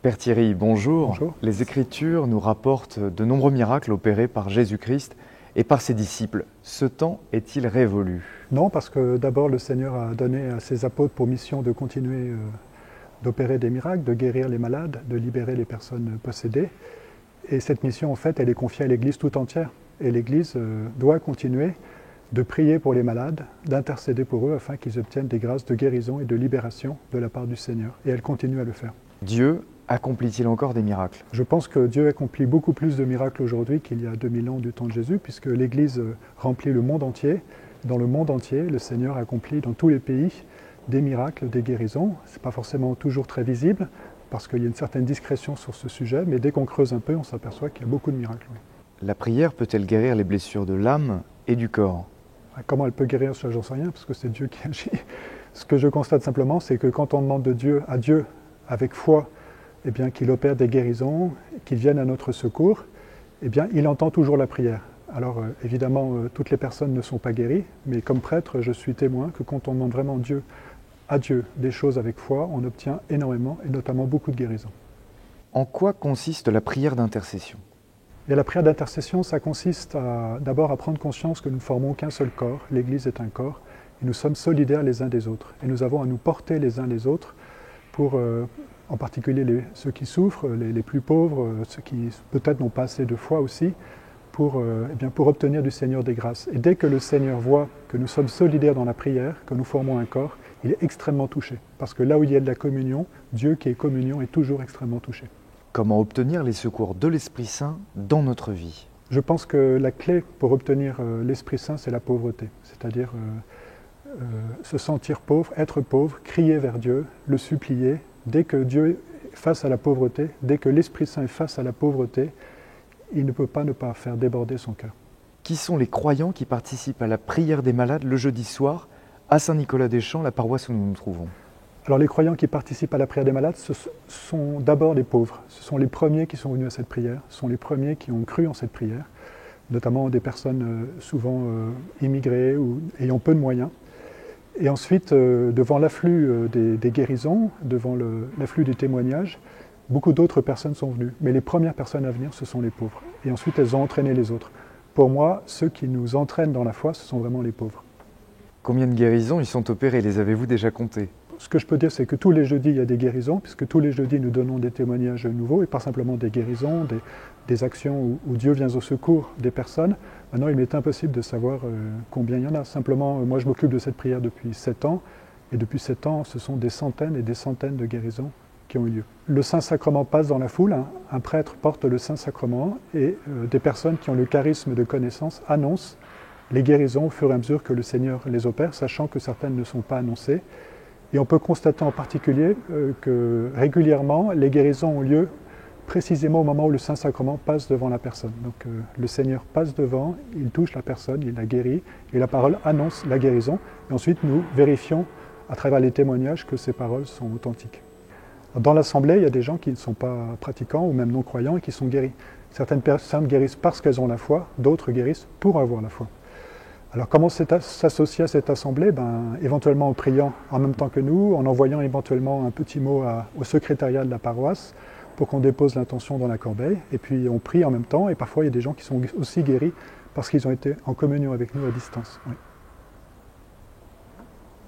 Père Thierry, bonjour. Bonjour. Les Écritures nous rapportent de nombreux miracles opérés par Jésus-Christ et par ses disciples. Ce temps est-il révolu? Non, parce que d'abord le Seigneur a donné à ses apôtres pour mission de continuer d'opérer des miracles, de guérir les malades, de libérer les personnes possédées. Et cette mission, en fait, elle est confiée à l'Église tout entière. Et l'Église doit continuer de prier pour les malades, d'intercéder pour eux afin qu'ils obtiennent des grâces de guérison et de libération de la part du Seigneur. Et elle continue à le faire. Dieu accomplit-il encore des miracles? Je pense que Dieu accomplit beaucoup plus de miracles aujourd'hui qu'il y a 2000 ans du temps de Jésus, puisque l'Église remplit le monde entier. Dans le monde entier, le Seigneur accomplit dans tous les pays des miracles, des guérisons. Ce n'est pas forcément toujours très visible, parce qu'il y a une certaine discrétion sur ce sujet, mais dès qu'on creuse un peu, on s'aperçoit qu'il y a beaucoup de miracles. Oui. La prière peut-elle guérir les blessures de l'âme et du corps? Comment elle peut guérir ça, j'en sais rien, parce que c'est Dieu qui agit. Ce que je constate simplement, c'est que quand on demande à Dieu avec foi, eh bien, qu'il opère des guérisons, qu'il vienne à notre secours, eh bien, il entend toujours la prière. Alors évidemment, toutes les personnes ne sont pas guéries, mais comme prêtre, je suis témoin que quand on demande vraiment à Dieu des choses avec foi, on obtient énormément, et notamment beaucoup de guérisons. En quoi consiste la prière d'intercession? Et la prière d'intercession, ça consiste d'abord à prendre conscience que nous ne formons qu'un seul corps, l'Église est un corps, et nous sommes solidaires les uns des autres. Et nous avons à nous porter les uns les autres pour, en particulier ceux qui souffrent, les plus pauvres, ceux qui peut-être n'ont pas assez de foi aussi, pour obtenir du Seigneur des grâces. Et dès que le Seigneur voit que nous sommes solidaires dans la prière, que nous formons un corps, il est extrêmement touché. Parce que là où il y a de la communion, Dieu qui est communion est toujours extrêmement touché. Comment obtenir les secours de l'Esprit Saint dans notre vie? Je pense que la clé pour obtenir l'Esprit Saint, c'est la pauvreté. C'est-à-dire se sentir pauvre, être pauvre, crier vers Dieu, le supplier. Dès que Dieu est face à la pauvreté, dès que l'Esprit Saint est face à la pauvreté, il ne peut pas ne pas faire déborder son cœur. Qui sont les croyants qui participent à la prière des malades le jeudi soir à Saint-Nicolas-des-Champs, la paroisse où nous nous trouvons? Alors les croyants qui participent à la prière des malades, ce sont d'abord les pauvres. Ce sont les premiers qui sont venus à cette prière, ce sont les premiers qui ont cru en cette prière, notamment des personnes souvent immigrées ou ayant peu de moyens. Et ensuite, devant l'afflux des guérisons, devant l'afflux des témoignages, beaucoup d'autres personnes sont venues. Mais les premières personnes à venir, ce sont les pauvres. Et ensuite, elles ont entraîné les autres. Pour moi, ceux qui nous entraînent dans la foi, ce sont vraiment les pauvres. Combien de guérisons y sont opérées? Les avez-vous déjà comptées? Ce que je peux dire, c'est que tous les jeudis, il y a des guérisons, puisque tous les jeudis, nous donnons des témoignages nouveaux, et pas simplement des guérisons, des actions où Dieu vient au secours des personnes. Maintenant, il m'est impossible de savoir combien il y en a. Simplement, moi, je m'occupe de cette prière depuis 7 ans, et depuis 7 ans, ce sont des centaines et des centaines de guérisons qui ont eu lieu. Le Saint-Sacrement passe dans la foule, un prêtre porte le Saint-Sacrement, et des personnes qui ont le charisme de connaissance annoncent les guérisons au fur et à mesure que le Seigneur les opère, sachant que certaines ne sont pas annoncées. Et on peut constater en particulier que régulièrement, les guérisons ont lieu précisément au moment où le Saint-Sacrement passe devant la personne. Donc le Seigneur passe devant, il touche la personne, il la guérit, et la parole annonce la guérison. Et ensuite, nous vérifions à travers les témoignages que ces paroles sont authentiques. Dans l'Assemblée, il y a des gens qui ne sont pas pratiquants ou même non-croyants et qui sont guéris. Certaines personnes guérissent parce qu'elles ont la foi, d'autres guérissent pour avoir la foi. Alors comment s'associer à cette assemblée? Éventuellement en priant en même temps que nous, en envoyant éventuellement un petit mot au secrétariat de la paroisse pour qu'on dépose l'intention dans la corbeille. Et puis on prie en même temps, et parfois il y a des gens qui sont aussi guéris parce qu'ils ont été en communion avec nous à distance. Oui.